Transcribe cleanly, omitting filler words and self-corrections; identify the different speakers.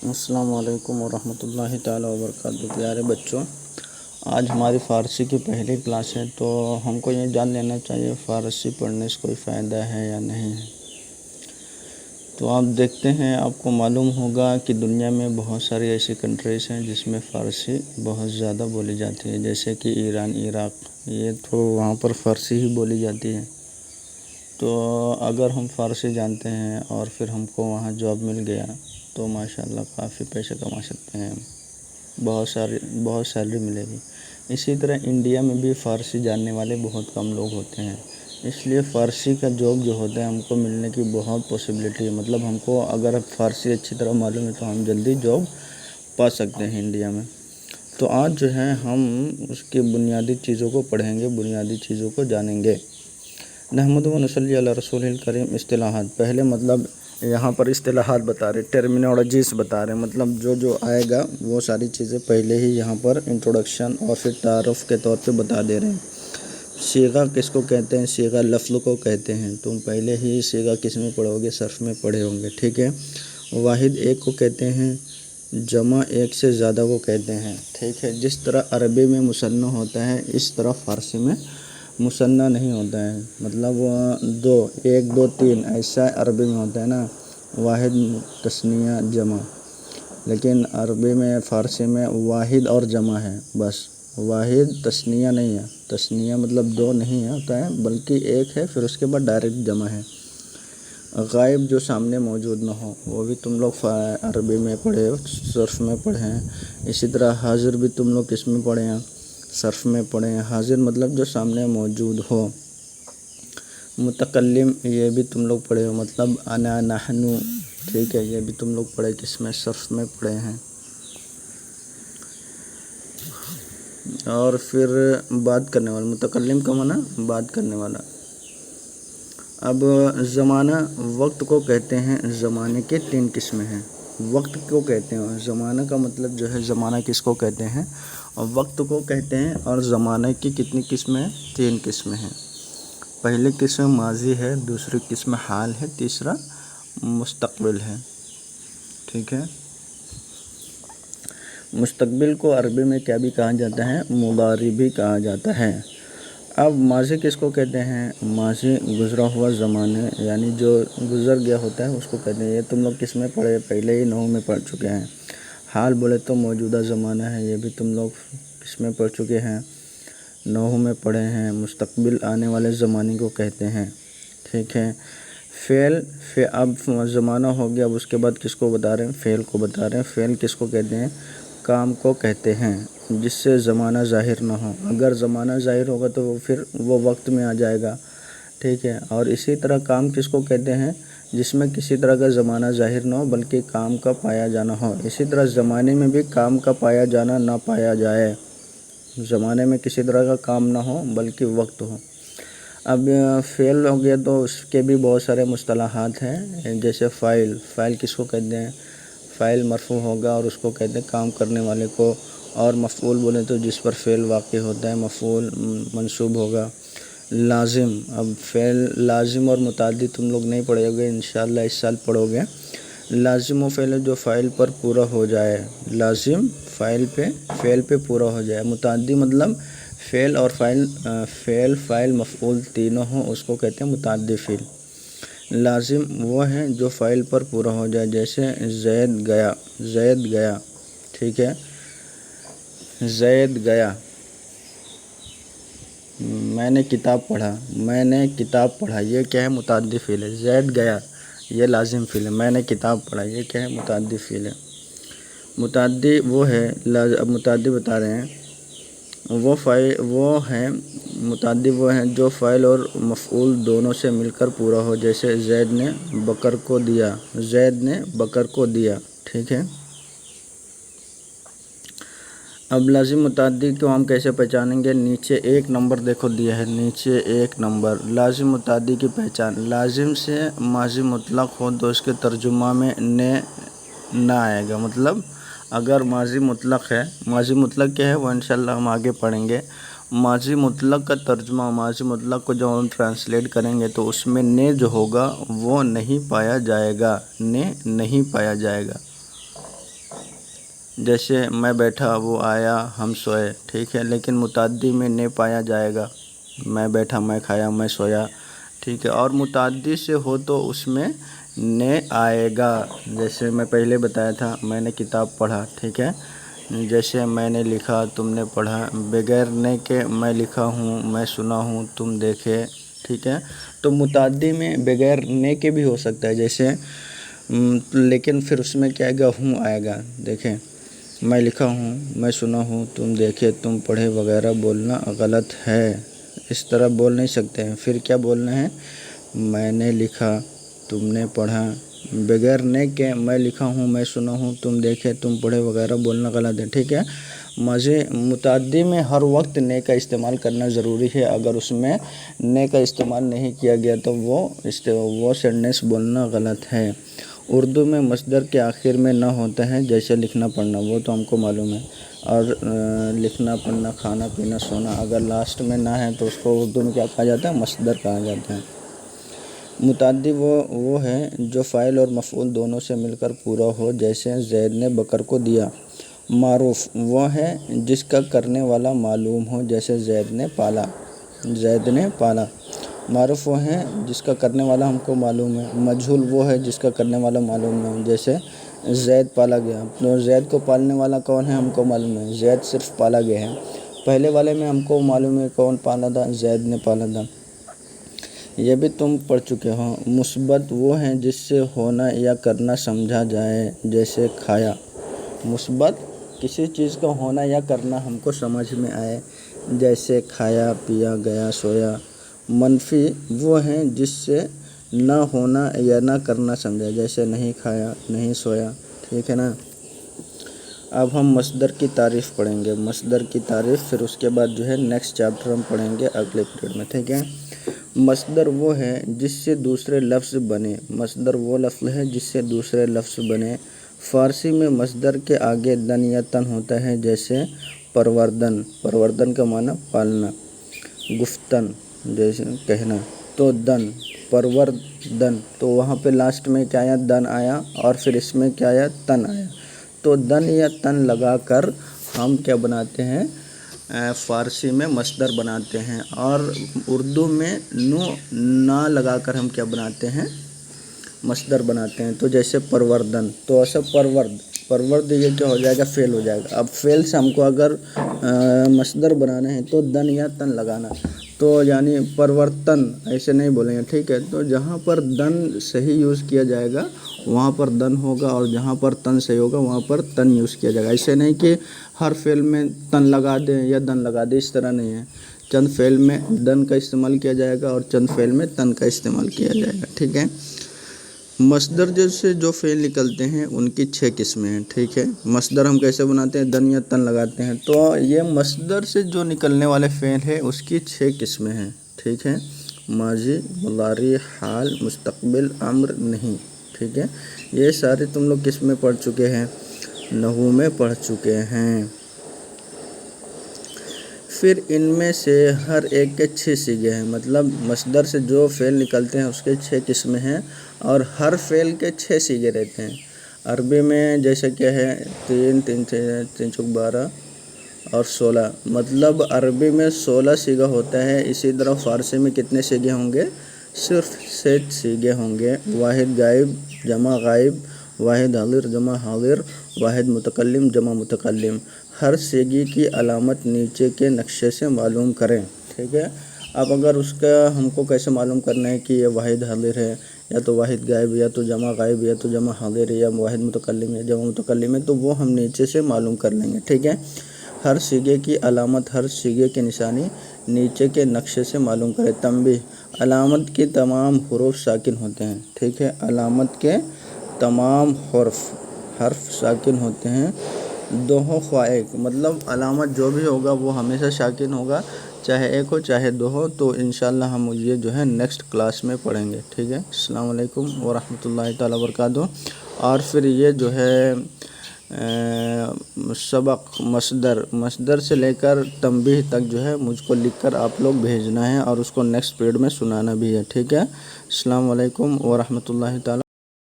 Speaker 1: السلام علیکم ورحمۃ اللہ تعالیٰ وبرکاتہ۔ پیارے بچوں، آج ہماری فارسی کی پہلی کلاس ہے، تو ہم کو یہ جان لینا چاہیے فارسی پڑھنے سے کوئی فائدہ ہے یا نہیں ہے۔ تو آپ دیکھتے ہیں، آپ کو معلوم ہوگا کہ دنیا میں بہت ساری ایسی کنٹریز ہیں جس میں فارسی بہت زیادہ بولی جاتی ہے، جیسے کہ ایران، عراق، یہ تو وہاں پر فارسی ہی بولی جاتی ہے۔ تو اگر ہم فارسی جانتے ہیں اور پھر ہم کو وہاں جاب مل گیا تو ماشاءاللہ کافی پیسے کما سکتے ہیں، بہت سیلری ملے گی۔ اسی طرح انڈیا میں بھی فارسی جاننے والے بہت کم لوگ ہوتے ہیں، اس لیے فارسی کا جاب جو ہوتا ہے ہم کو ملنے کی بہت پاسبلٹی ہے۔ مطلب ہم کو اگر فارسی اچھی طرح معلوم ہے تو ہم جلدی جاب پا سکتے ہیں انڈیا میں۔ تو آج جو ہے ہم اس کی بنیادی چیزوں کو پڑھیں گے، بنیادی چیزوں کو جانیں گے۔ نحمدہ و نصلی علی رسول الکریم۔ اصطلاحات، پہلے مطلب یہاں پر اصطلاحات بتا رہے، ٹرمینالوجیز بتا رہے، مطلب جو آئے گا وہ ساری چیزیں پہلے ہی یہاں پر انٹروڈکشن اور پھر تعارف کے طور پہ بتا دے رہے ہیں۔ صیغہ کس کو کہتے ہیں؟ صیغہ لفظ کو کہتے ہیں۔ تم پہلے ہی صیغہ کس میں پڑھو گے؟ صرف میں پڑھے ہوں گے، ٹھیک ہے۔ واحد ایک کو کہتے ہیں، جمع ایک سے زیادہ کو کہتے ہیں، ٹھیک ہے۔ جس طرح عربی میں مثنی ہوتا ہے اس طرح فارسی میں مثنی نہیں ہوتا ہے، مطلب دو، ایک دو تین ایسا عربی میں ہوتا ہے نا، واحد، تثنیہ، جمع۔ لیکن عربی میں، فارسی میں واحد اور جمع ہے، بس واحد، تثنیہ نہیں ہے۔ تثنیہ مطلب دو نہیں ہوتا ہے بلکہ ایک ہے، پھر اس کے بعد ڈائریکٹ جمع ہے۔ غائب جو سامنے موجود نہ ہو، وہ بھی تم لوگ عربی میں پڑھے، صرف میں پڑھے ہیں۔ اسی طرح حاضر بھی تم لوگ کس میں پڑھے ہیں؟ صرف میں پڑھے ہیں۔ حاضر مطلب جو سامنے موجود ہو۔ متکلم، یہ بھی تم لوگ پڑھے ہو، مطلب انا، نحن، ٹھیک ہے، یہ بھی تم لوگ پڑھے، کس میں؟ صرف میں پڑھے ہیں۔ اور پھر بات کرنے والا، متکلم کا معنی بات کرنے والا۔ اب زمانہ، وقت کو کہتے ہیں، زمانے کے تین قسمیں ہیں۔ وقت کو کہتے ہیں، زمانہ کا مطلب جو ہے، زمانہ کس کو کہتے ہیں اور وقت کو کہتے ہیں، اور زمانے کی کتنی قسمیں ہیں؟ تین قسمیں ہیں۔ پہلی قسم ماضی ہے، دوسری قسم حال ہے، تیسرا مستقبل ہے، ٹھیک ہے۔ مستقبل کو عربی میں کیا بھی کہا جاتا ہے؟ مضارع بھی کہا جاتا ہے۔ اب ماضی کس کو کہتے ہیں؟ ماضی گزرا ہوا زمانے، یعنی جو گزر گیا ہوتا ہے اس کو کہتے ہیں۔ یہ تم لوگ کس میں پڑھے؟ پہلے ہی 9 میں پڑھ چکے ہیں۔ حال بولے تو موجودہ زمانہ ہے، یہ بھی تم لوگ کس میں پڑھ چکے ہیں؟ 9 میں پڑھے ہیں۔ مستقبل آنے والے زمانے کو کہتے ہیں، ٹھیک ہے۔ فعل، اب زمانہ ہو گیا، اب اس کے بعد کس کو بتا رہے ہیں؟ فعل کو بتا رہے ہیں۔ فعل کس کو کہتے ہیں؟ کام کو کہتے ہیں، جس سے زمانہ ظاہر نہ ہو۔ اگر زمانہ ظاہر ہوگا تو پھر وہ وقت میں آ جائے گا، ٹھیک ہے۔ اور اسی طرح کام کس کو کہتے ہیں؟ جس میں کسی طرح کا زمانہ ظاہر نہ ہو بلکہ کام کا پایا جانا ہو۔ اسی طرح زمانے میں بھی کام کا پایا جانا نہ پایا جائے، زمانے میں کسی طرح کا کام نہ ہو بلکہ وقت ہو۔ اب فعل ہو گیا تو اس کے بھی بہت سارے مصطلحات ہیں، جیسے فاعل۔ فاعل کس کو کہتے ہیں؟ فاعل مرفوع ہوگا اور اس کو کہتے ہیں کام کرنے والے کو۔ اور مفعول بولے تو جس پر فعل واقع ہوتا ہے، مفعول منصوب ہوگا۔ لازم، اب فعل لازم اور متعدی تم لوگ نہیں پڑھے ہوگے، انشاءاللہ اس سال پڑھو گے۔ لازم و فعل جو فاعل پر پورا ہو جائے، لازم فاعل پہ پورا ہو جائے۔ متعدی مطلب فعل اور فاعل مفعول تینوں ہوں، اس کو کہتے ہیں متعدی فعل۔ لازم وہ ہیں جو فاعل پر پورا ہو جائے، جیسے زید گیا، زید گیا، ٹھیک ہے۔ زید گیا، میں نے کتاب پڑھا، میں نے کتاب پڑھا، یہ کیا ہے؟ متعدی فعل ہے۔ زید گیا، یہ لازم فعل ہے۔ میں نے کتاب پڑھا، یہ کیا ہے؟ متعدی فعل ہے۔ متعدی وہ ہے، اب متعدی بتا رہے ہیں، متعدی وہ ہیں جو فاعل اور مفعول دونوں سے مل کر پورا ہو، جیسے زید نے بکر کو دیا، زید نے بکر کو دیا، ٹھیک ہے۔ اب لازم متعدی کو ہم کیسے پہچانیں گے؟ نیچے ایک نمبر دیکھو دیا ہے، نیچے ایک نمبر، لازم متعدی کی پہچان۔ لازم سے ماضی مطلق ہو تو اس کے ترجمہ میں نے نہ آئے گا، مطلب اگر ماضی مطلق ہے، ماضی مطلق کیا ہے وہ انشاءاللہ ہم آگے پڑھیں گے۔ ماضی مطلق کا ترجمہ، ماضی مطلق کو جب ہم ٹرانسلیٹ کریں گے تو اس میں نے جو ہوگا وہ نہیں پایا جائے گا، نے نہیں پایا جائے گا۔ جیسے میں بیٹھا وہ آیا ہم سوئے، ٹھیک ہے، لیکن متعدی میں نے پایا جائے گا، میں بیٹھا میں کھایا میں سویا، ٹھیک ہے، اور متعدی سے ہو تو اس میں نے آئے گا۔ جیسے میں پہلے بتایا تھا میں نے کتاب پڑھا، ٹھیک ہے، جیسے میں نے لکھا تم نے پڑھا، بغیر نے کے میں لکھا ہوں میں سنا ہوں تم دیکھے، ٹھیک ہے۔ تو متعدی میں بغیر نے کے بھی ہو سکتا ہے، جیسے لیکن پھر اس میں کیا آئے گا، ہوں آئے گا۔ دیکھیں میں لکھا ہوں میں سنا ہوں تم دیکھے تم پڑھے وغیرہ بولنا غلط ہے، اس طرح بول نہیں سکتے ہیں۔ پھر کیا بولنا ہے، میں نے لکھا تم نے پڑھا، بغیر نے کے میں لکھا ہوں میں سنا ہوں تم دیکھے تم پڑھے وغیرہ بولنا غلط ہے، ٹھیک ہے۔ متعدی میں ہر وقت نے کا استعمال کرنا ضروری ہے، اگر اس میں نے کا استعمال نہیں کیا گیا تو وہ سینٹینس بولنا غلط ہے۔ اردو میں مصدر کے آخر میں نہ ہوتا ہے، جیسے لکھنا پڑھنا، وہ تو ہم کو معلوم ہے، اور لکھنا پڑھنا کھانا پینا سونا اگر لاسٹ میں نہ ہے تو اس کو اردو میں کیا کہا جاتا ہے، مصدر کہا جاتا ہے۔ متعدی وہ ہے جو فاعل اور مفعول دونوں سے مل کر پورا ہو، جیسے زید نے بکر کو دیا۔ معروف وہ ہے جس کا کرنے والا معلوم ہو، جیسے زید نے پالا۔ معروف وہ ہے جس کا کرنے والا ہم کو معلوم ہے۔ مجہول وہ ہے جس کا کرنے والا معلوم نہ ہو، جیسے زید پالا گیا، تو زید کو پالنے والا کون ہے ہم کو معلوم ہے، زید صرف پالا گیا ہے۔ پہلے والے میں ہم کو معلوم ہے کون پالا تھا، زید نے پالا تھا، یہ بھی تم پڑھ چکے ہو۔ مثبت وہ ہے جس سے ہونا یا کرنا سمجھا جائے، جیسے کھایا۔ مثبت کسی چیز کا ہونا یا کرنا ہم کو سمجھ میں آئے، جیسے کھایا پیا گیا سویا۔ منفی وہ ہیں جس سے نہ ہونا یا نہ کرنا سمجھا، جیسے نہیں کھایا نہیں سویا، ٹھیک ہے نا۔ اب ہم مصدر کی تعریف پڑھیں گے، مصدر کی تعریف، پھر اس کے بعد جو ہے نیکسٹ چیپٹر ہم پڑھیں گے اگلے پیریڈ میں، ٹھیک ہے۔ مصدر وہ ہے جس سے دوسرے لفظ بنے، مصدر وہ لفظ ہے جس سے دوسرے لفظ بنے۔ فارسی میں مصدر کے آگے دن یا تن ہوتا ہے، جیسے پروردن، پروردن کا معنی پالنا، گفتن جیسے کہنا، تو دن پروردن، تو وہاں پہ لاسٹ میں کیا آیا، دن آیا، اور پھر اس میں کیا آیا، تن آیا، تو دن یا تن لگا کر ہم کیا بناتے ہیں، فارسی میں مصدر بناتے ہیں، اور اردو میں نہ لگا کر ہم کیا بناتے ہیں، مصدر بناتے ہیں۔ تو جیسے پروردن، تو ایسا پرورد یہ کیا ہو جائے گا، فعل ہو جائے گا۔ اب فعل سے ہم کو اگر مصدر بنانا ہے تو دن یا تن لگانا، تو یعنی پرورتن ایسے نہیں بولیں گے، ٹھیک ہے۔ تو جہاں پر دن صحیح یوز کیا جائے گا وہاں پر دن ہوگا، اور جہاں پر تن صحیح ہوگا وہاں پر تن یوز کیا جائے گا۔ ایسے نہیں کہ ہر فعل میں تن لگا دیں یا دن لگا دیں، اس طرح نہیں ہے۔ چند فعل میں دن کا استعمال کیا جائے گا اور چند فعل میں تن کا استعمال کیا جائے گا، ٹھیک ہے۔ مصدر سے جو فعل نکلتے ہیں ان کی 6 قسمیں ہیں، ٹھیک ہے۔ مصدر ہم کیسے بناتے ہیں، دن یا تن لگاتے ہیں، تو یہ مصدر سے جو نکلنے والے فعل ہیں اس کی 6 قسمیں ہیں، ٹھیک ہے۔ ماضی، مضارع، حال، مستقبل، امر، نہیں، ٹھیک ہے۔ یہ سارے تم لوگ کس میں پڑھ چکے ہیں، نحو میں پڑھ چکے ہیں۔ پھر ان میں سے ہر ایک کے 6 صیغے ہیں، مطلب مصدر سے جو فعل نکلتے ہیں اس کے 6 قسمیں ہیں، اور ہر فعل کے 6 صیغے رہتے ہیں۔ عربی میں جیسے کہ ہے 3 3 3 چوک 12 اور 16، مطلب عربی میں 16 صیغہ ہوتا ہے۔ اسی طرح فارسی میں کتنے صیغے ہوں گے، صرف 7 صیغے ہوں گے۔ واحد غائب جمع غائب، واحد حاضر جمع حاضر، واحد متکلم جمع متکلم۔ ہر صیغے کی علامت نیچے کے نقشے سے معلوم کریں، ٹھیک ہے۔ اب اگر اس کا ہم کو کیسے معلوم کرنا ہے کہ یہ واحد حاضر ہے، یا تو واحد غائب، یا تو جمع غائب، یا تو جمع حاضر ہے، یا واحد متکلم ہے جمع متکلم ہے، تو وہ ہم نیچے سے معلوم کر لیں گے، ٹھیک ہے۔ ہر صیغے کی علامت، ہر صیغے کی نشانی نیچے کے نقشے سے معلوم کریں۔ تنبیہ، علامت کے تمام حروف ساکن ہوتے ہیں، ٹھیک ہے۔ علامت کے تمام حرف ساکن ہوتے ہیں، دو ہو خواہ ایک، مطلب علامت جو بھی ہوگا وہ ہمیشہ ساکن ہوگا، چاہے ایک ہو چاہے دو ہو۔ تو انشاءاللہ ہم یہ جو ہے نیکسٹ کلاس میں پڑھیں گے، ٹھیک ہے۔ السلام علیکم ورحمۃ اللہ تعالیٰ وبرکاتہ۔ اور پھر یہ جو ہے سبق مصدر سے لے کر تنبیہ تک جو ہے مجھ کو لکھ کر آپ لوگ بھیجنا ہے، اور اس کو نیکسٹ پیریڈ میں سنانا بھی ہے، ٹھیک ہے۔ السلام علیکم ورحمۃ اللہ تعالیٰ۔